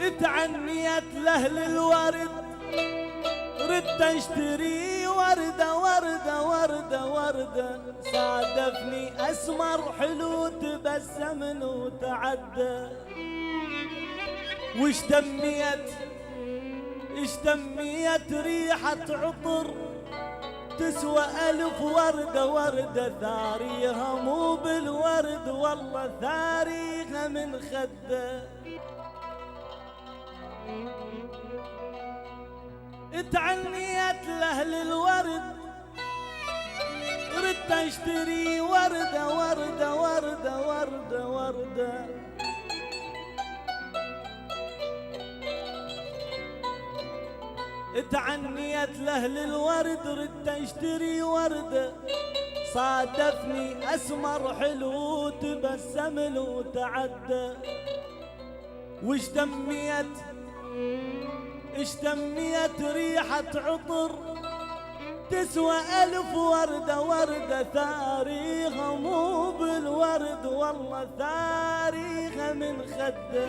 اتعنيت لأهل الورد، ردت اشتري وردة وردة وردة وردة، صادفني أسمر حلو تبسمن وتعدى، اشتميت ريحة عطر تسوى 1000 وردة وردة، ثاريها مو بالورد والله ثاريها من خده. اتعنيت لأهل الورد، ردت اشتري وردة وردة وردة وردة وردة، اتعنيت لأهل الورد، ردت اشتري وردة، صادفني أسمر حلو تبسمل وتعدى، اشتميت ريحة عطر تسوى 1000 وردة وردة، ثاريها مو بالورد والله ثاريها من خده.